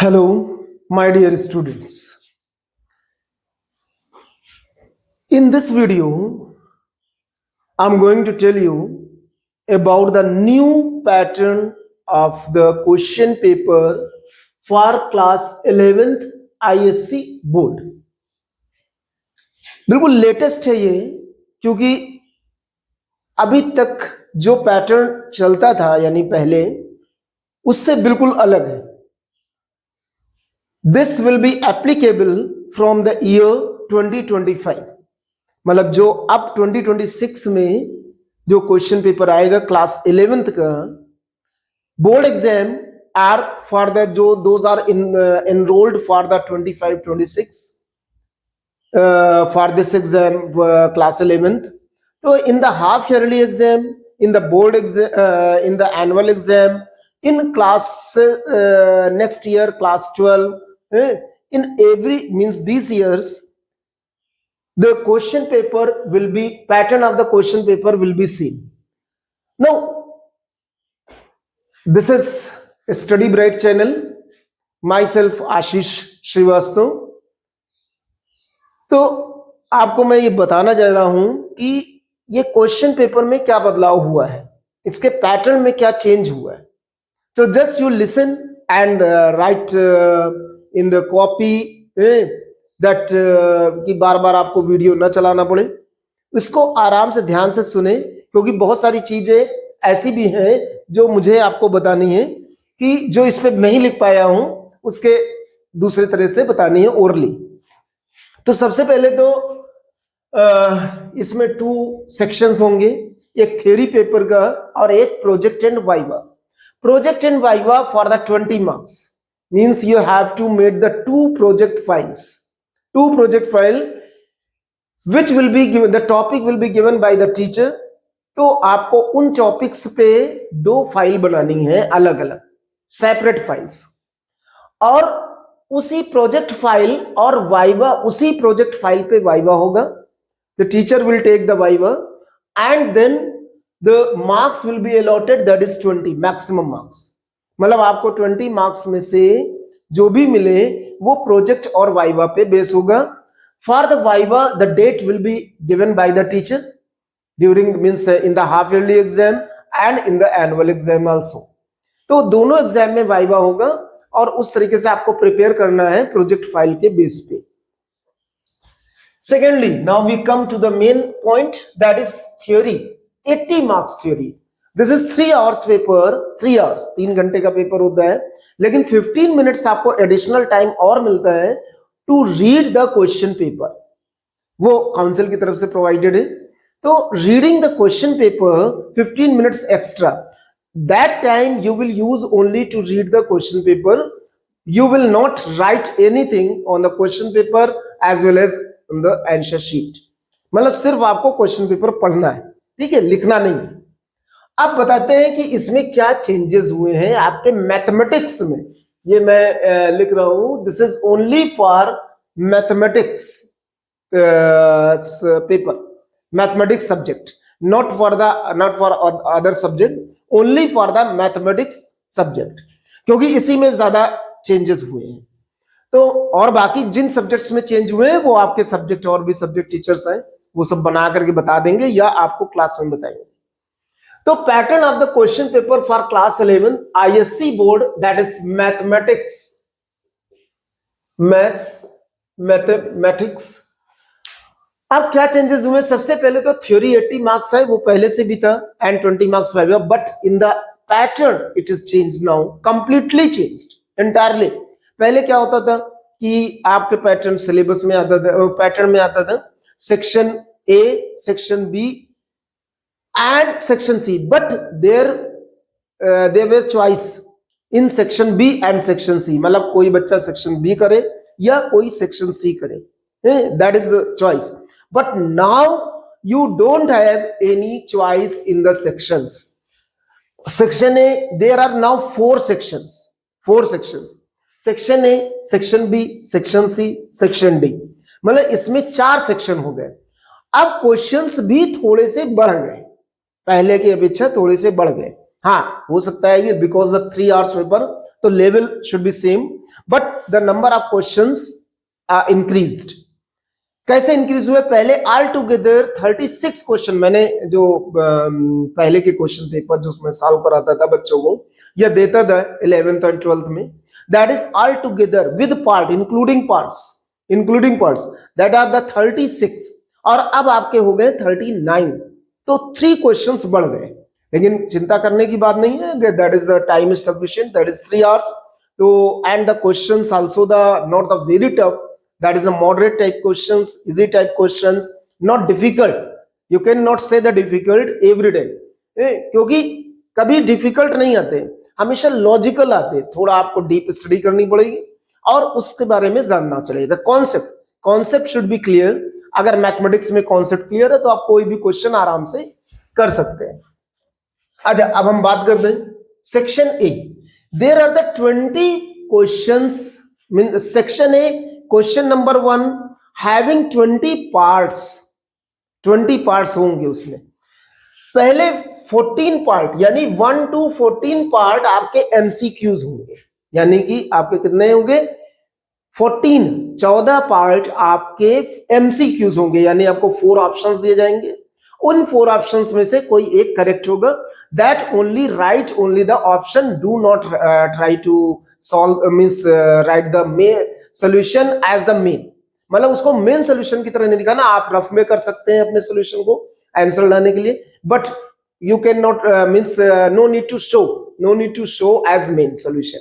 Hello, my dear students. In this video, I'm going to tell you about the new pattern of the question paper for class 11th ISC board. बिल्कुल latest है ये, क्योंकि अभी तक जो pattern चलता था यानी पहले उससे बिल्कुल अलग है। This will be applicable from the year 2025, मतलब जो अब 2026 में जो क्वेश्चन पेपर आएगा क्लास 11th का board exam are for the जो those are enrolled for the 25-26 for this exam class 11th। तो in the half yearly exam, in the board exam, in the annual exam, in class next year class 12, in every means these years the question paper will be pattern of the question paper will be seen. Now this is a Study Bright channel, myself Ashish Srivastava। तो आपको मैं ये बताना जा रहा हूं कि ये क्वेश्चन पेपर में क्या बदलाव हुआ है, इसके पैटर्न में क्या चेंज हुआ है। So just you listen and write in the copy that कि बार बार आपको वीडियो न चलाना पड़े, इसको आराम से ध्यान से सुने, क्योंकि बहुत सारी चीजें ऐसी भी हैं जो मुझे आपको बतानी है कि जो इस पे नहीं लिख पाया हूं उसके दूसरे तरह से बतानी है ओरली। तो सबसे पहले तो इसमें 2 सेक्शंस होंगे, एक थ्योरी पेपर का और एक project and viva. Project and Viva for the 20 marks means you have to make the 2 project files. 2 project file which will be given, the topic will be given by the teacher. तो आपको उन topics पे 2 file बनानी है अलग अलग separate files, और उसी प्रोजेक्ट फाइल और वाइवा उसी प्रोजेक्ट फाइल पे वाइवा होगा। The teacher will take the Viva and then the marks will be allotted, that is 20 maximum marks। मतलब आपको 20 मार्क्स में से जो भी मिले वो प्रोजेक्ट और वाइवा पे बेस होगा। For the viva the date will be given by the teacher during means in the half yearly exam and in the annual exam also. तो दोनों एग्जाम में वाइवा होगा और उस तरीके से आपको प्रिपेयर करना है प्रोजेक्ट फाइल के बेस पे। Secondly now we come to the main point, that is theory. 80 marks theory. This is 3 hours paper, 3 hours 3 घंटे का पेपर होता है, लेकिन 15 मिनट्स आपको एडिशनल टाइम और मिलता है to read the question paper, वो काउंसिल की तरफ से प्रोवाइडेड है। तो reading the question paper 15 minutes extra, that time you will use only to read the question paper. You will not write anything on the question paper as well as on the answer sheet. मतलब सिर्फ आपको question paper पढ़ना है, ठीक है, लिखना नहीं। अब बताते हैं कि इसमें क्या चेंजेस हुए हैं आपके मैथमेटिक्स में। ये मैं लिख रहा हूं, this is only for mathematics paper, mathematics subject, not for other subject, only for the mathematics subject, क्योंकि इसी में ज्यादा चेंजेस हुए हैं। तो और बाकी जिन सब्जेक्ट्स में चेंज हुए हैं वो आपके सब्जेक्ट और भी सब्जेक्ट टीचर्स हैं वो सब बना करके बता देंगे या आपको क्लास में बताएंगे। तो pattern of the question paper for class 11 ISC board, that is mathematics, mathematics. अब क्या चेंजेस हुए? सबसे पहले तो थ्योरी 80 मार्क्स है, वो पहले से भी था, and 20 marks viva, but in the pattern it is changed now, completely changed entirely. पहले क्या होता था कि आपके पैटर्न सिलेबस में आता था, पैटर्न में आता था section A, section B and section C, but there were choice in section B and section C। मतलब कोई बच्चा सेक्शन B करे या कोई सेक्शन C करे, that is the choice। But now you don't have any choice in the sections। Section A, there are now 4 sections, 4 sections, section A, section B, section C, section D। मतलब इसमें 4 section हो गए। अब questions भी थोड़े से बढ़ गए, पहले की अपेक्षा थोड़े से बढ़ गए। हाँ, हो सकता है कि बिकॉज द 3 आवर्स पेपर तो level should be same, but the number of questions are increased. कैसे इंक्रीज हुए? पहले ऑल टुगेदर 36 क्वेश्चन, मैंने जो पहले के क्वेश्चन पेपर जो उसमें सॉल्व कराता था बच्चों को, यह देता था 11th और 12th में, that is all together with part including parts that are the 36, और अब आपके हो गए 39, तो 3 क्वेश्चंस बढ़ गए। लेकिन चिंता करने की बात नहीं है, that is the time is sufficient, that is 3 hours। तो and the questions also the not the very tough, that is a moderate type questions, easy type questions, not difficult. You cannot say the difficult every day, क्योंकि कभी difficult नहीं आते, हमेशा logical आते। थोड़ा आपको deep study करनी पड़ेगी और उसके बारे में जानना चलेगा। Concept should be clear. अगर मैथमेटिक्स में कॉन्सेप्ट क्लियर है तो आप कोई भी क्वेश्चन आराम से कर सकते हैं। अच्छा, अब हम बात करते हैं section A. There are the 20 questions, mean section A question number 1 having 20 parts होंगे। उसमें पहले 14 पार्ट यानी 1 to 14 पार्ट आपके एमसीक्यूज होंगे, यानी कि आपके कितने होंगे? 14 पार्ट आपके एमसीक्यूज होंगे, यानी आपको 4 ऑप्शंस दिए जाएंगे। उन 4 ऑप्शंस में से कोई एक करेक्ट होगा। That only write only the option, do not try to solve, means write the main solution as the main, मतलब उसको मेन सॉल्यूशन की तरह नहीं दिखाना। आप रफ में कर सकते हैं अपने सॉल्यूशन को आंसर लाने के लिए, but you can not means no need to show as main solution.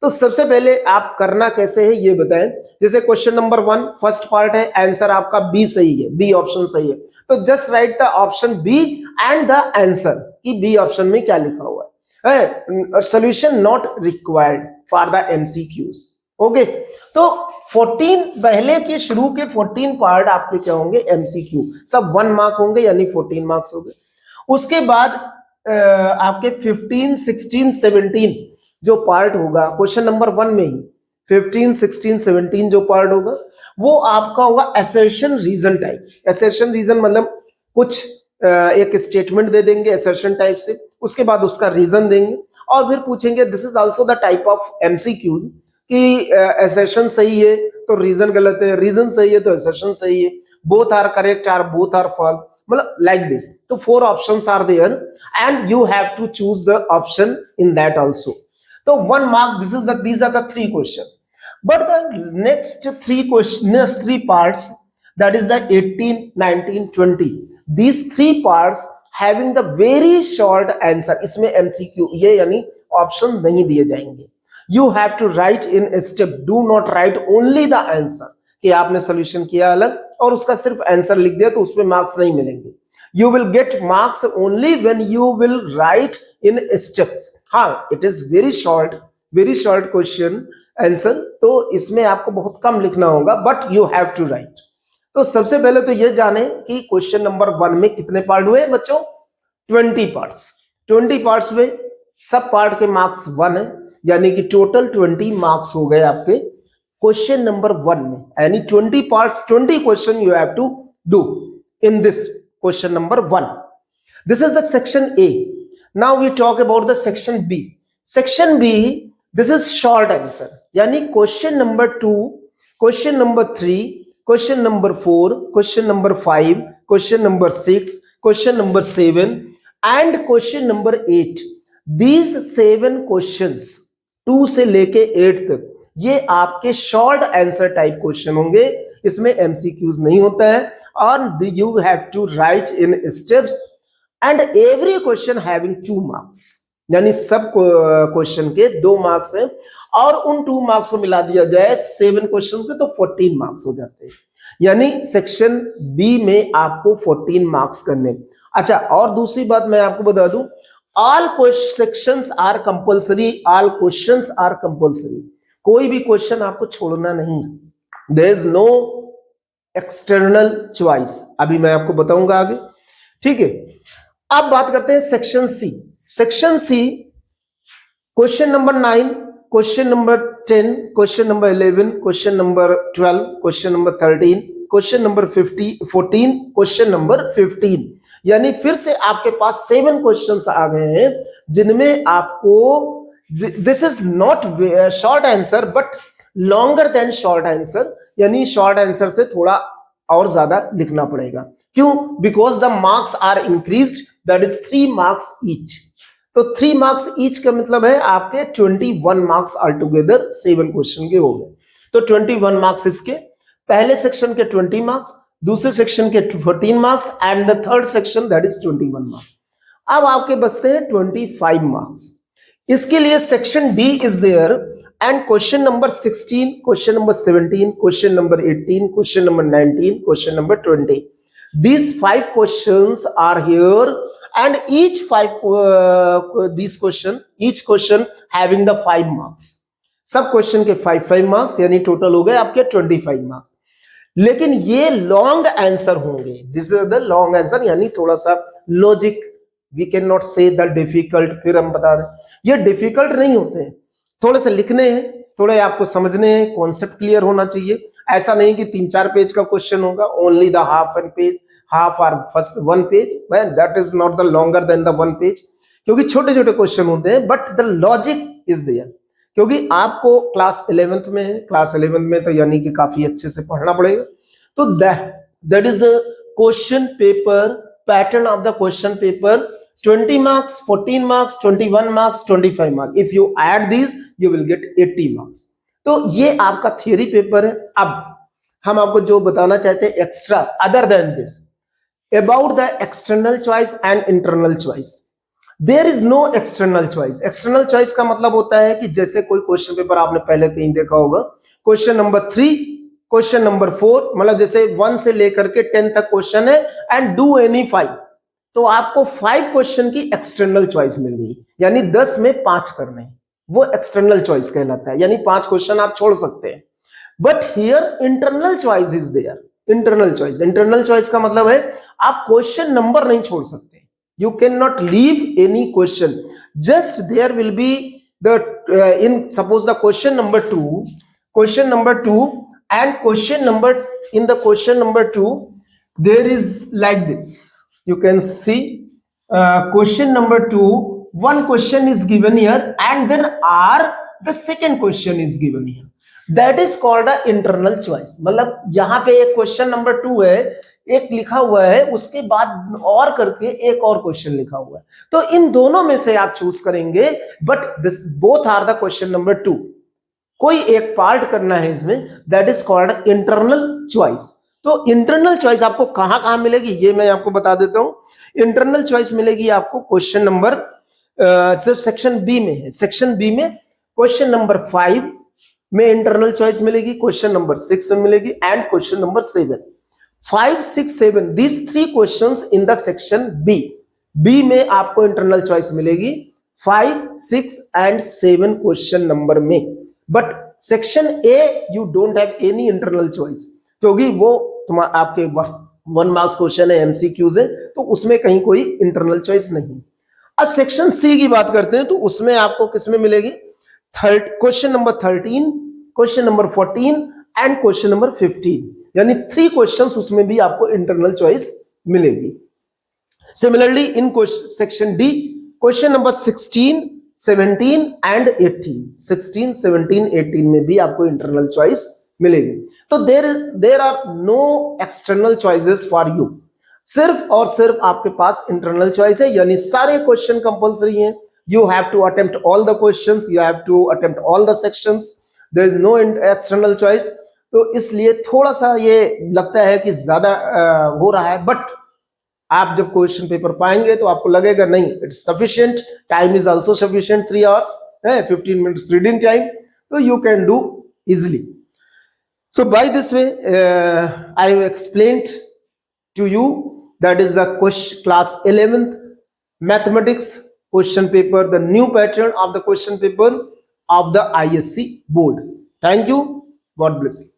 तो सबसे पहले आप करना कैसे है ये बताएं। जैसे क्वेश्चन नंबर 1 फर्स्ट पार्ट है, आंसर आपका बी सही है, बी ऑप्शन सही है, तो just write the option B and the answer कि बी ऑप्शन में क्या लिखा हुआ है। Solution not required for the MCQs. Okay, तो 14 पहले के शुरू के 14 पार्ट आपके क्या होंगे? एमसीक्यू, सब 1 मार्क होंगे, यानी 14 मार्क्स हो गए। उसके बाद आपके 15, 16, 17 जो पार्ट होगा क्वेश्चन नंबर 1 में ही, 15, 16, 17 जो पार्ट होगा वो आपका होगा assertion reason type. Assertion reason मतलब कुछ एक स्टेटमेंट दे देंगे असर्शन टाइप से, उसके बाद उसका रीजन देंगे और फिर पूछेंगे। This is also the type of MCQs कि असर्शन सही है तो रीजन गलत है, रीजन सही है तो असर्शन सही है, बोथ आर करेक्ट और बोथ आर फॉल्स, मतलब लाइक दिस। तो 4 options are there and you have to choose the option in that also. तो 1 mark, these are the 3 questions. But the next 3 parts, that is the 18, 19, 20. These 3 parts having the very short answer. इसमें MCQ ये यानी option नहीं दिए जाएंगे। You have to write in a step. Do not write only the answer. कि आपने solution किया अलग और उसका सिर्फ आंसर लिख दिया तो उसमें मार्क्स नहीं मिलेंगे। You will get marks only when you will write in steps. हाँ, it is very short question answer, तो इसमें आपको बहुत कम लिखना होगा, but you have to write. तो सबसे पहले तो ये जाने कि क्वेश्चन नंबर 1 में कितने पार्ट हुए बच्चों? 20 पार्ट्स। 20 पार्ट्स में सब पार्ट के मार्क्स 1 है, यानी कि टोटल 20 मार्क्स हो गए आपके क्वेश्चन नंबर 1 में, यानी 20 parts, 20 question you have to do in this question number 1. This is the section A. Now we talk about the section B. Section B, this is short answer, यानी question number 2, question number 3, question number 4, question number 5, question number 6, question number 7 and question number 8. These 7 questions 2 से लेके 8 तक ये आपके short answer type question होंगे। इसमें MCQs नहीं होता है और you have to write in steps and every question having 2 marks, यानी सब क्वेश्चन के 2 मार्क्स हैं और उन 2 मार्क्स को मिला दिया जाए 7 क्वेश्चंस के तो 14 मार्क्स हो जाते हैं, यानी सेक्शन बी में आपको 14 मार्क्स करने। अच्छा, और दूसरी बात मैं आपको बता दूं, all sections are compulsory, all questions are compulsory, कोई भी क्वेश्चन आपको छोड़ना नहीं, there is no external choice. अभी मैं आपको बताऊंगा आगे, ठीक है। अब बात करते हैं section C. Section C question number 9, question number 10, question number 11, question number 12, question number 13, question number 14, question number 15, यानी फिर से आपके पास 7 क्वेश्चंस आ गए हैं जिनमें आपको this is not short answer but longer than short answer, यानी शॉर्ट आंसर से थोड़ा और ज्यादा लिखना पड़ेगा। क्यों? Because the marks are increased, that is 3 marks each. तो 3 मार्क्स ईच का मतलब है आपके 21 मार्क्स ऑल टुगेदर 7 क्वेश्चन के हो गए। तो 21 मार्क्स इसके, पहले सेक्शन के 20 मार्क्स, दूसरे सेक्शन के 14 marks and the third section that is 21 marks. अब आपके बचते हैं 25 मार्क्स। इसके लिए section D is there and question number 16, question number 17, question number 18, question number 19, question number 20. These 5 questions are here and each question having the 5 marks. सब question के 5 marks, यानी total हो गए आपके 25 मार्क्स। लेकिन ये लॉन्ग आंसर होंगे, this is the long answer, यानी थोड़ा सा लॉजिक, वी कैन नॉट से द डिफिकल्ट। फिर हम बता रहे ये डिफिकल्ट नहीं होते हैं, थोड़े से लिखने हैं, थोड़े आपको समझने हैं, कॉन्सेप्ट क्लियर होना चाहिए। ऐसा नहीं कि 3-4 पेज का क्वेश्चन होगा, ओनली द हाफ और first 1 page, that is not the longer than the 1 page, क्योंकि छोटे छोटे क्वेश्चन होते हैं but the logic is there. क्योंकि आपको क्लास 11th में है, क्लास 11th में तो यानी कि काफी अच्छे से पढ़ना पड़ेगा। तो that is the question paper, pattern of the question paper. 20 marks, 14 marks, 21 marks, 25 marks. If you add these, you will get 80 marks. तो ये आपका थियरी पेपर है। अब हम आपको जो बताना चाहते हैं extra, other than this, about the external choice and internal choice. There is no external choice. External choice का मतलब होता है कि जैसे कोई क्वेश्चन पेपर आपने पहले कहीं देखा होगा, क्वेश्चन नंबर 3, क्वेश्चन नंबर 4, मतलब जैसे 1 से लेकर के 10 तक क्वेश्चन है एंड डू एनी 5, तो आपको 5 क्वेश्चन की एक्सटर्नल चॉइस मिल गई, यानी 10 में 5 करने, वो एक्सटर्नल चॉइस कहलाता है, यानी 5 क्वेश्चन आप छोड़ सकते हैं। But here internal choice is there. Internal choice का मतलब है आप क्वेश्चन नंबर नहीं छोड़ सकते, you can not leave any question, just there will be the in suppose the question number 2 and question number 2 there is like this, you can see question number 2, one question is given here and then the second question is given here, that is called the internal choice। मतलब यहां पे एक question number 2 है, एक लिखा हुआ है, उसके बाद और करके एक और क्वेश्चन लिखा हुआ है, तो इन दोनों में से आप चूज करेंगे, but this both are the question number 2, कोई एक पार्ट करना है इसमें, that is called internal choice. तो इंटरनल चॉइस आपको कहां मिलेगी ये मैं आपको बता देता हूं। इंटरनल चॉइस मिलेगी आपको क्वेश्चन नंबर सेक्शन बी में है, सेक्शन बी में क्वेश्चन नंबर 5 में इंटरनल चॉइस मिलेगी, क्वेश्चन नंबर 6 में मिलेगी and question number 7। 5, 6, 7 these 3 questions in the section B में आपको इंटरनल चॉइस मिलेगी 5, 6 एंड 7 क्वेश्चन नंबर में। But section A you don't have any internal choice, क्योंकि वो आपके 1 मार्क्स क्वेश्चन है, एमसीक्यूज है, तो उसमें कहीं कोई इंटरनल चॉइस नहीं। अब सेक्शन सी की बात करते हैं, तो उसमें आपको किसमें मिलेगी, question number 13, question number 14 and question number 15, यानी 3 क्वेश्चंस उसमें भी आपको इंटरनल चॉइस मिलेगी। Similarly in section D question number 16, 17 and 18, 16, 17, 18 में भी आपको इंटरनल चॉइस मिलेगी। तो there are no external choices for you, सिर्फ और सिर्फ आपके पास इंटरनल चॉइस है, यानी सारे क्वेश्चन कंपलसरी हैं, you have to attempt all the questions, you have to attempt all the sections, there is no external choice. तो इसलिए थोड़ा सा ये लगता है कि ज्यादा हो रहा है, बट आप जब क्वेश्चन पेपर पाएंगे तो आपको लगेगा नहीं, it's sufficient, time is also sufficient, 3 hours है, 15 मिनट्स रीडिंग टाइम, तो you can do easily. So by this way, I have explained to you that is the class 11th mathematics question paper, the new pattern of the question paper of the ISC board. Thank you. God bless you.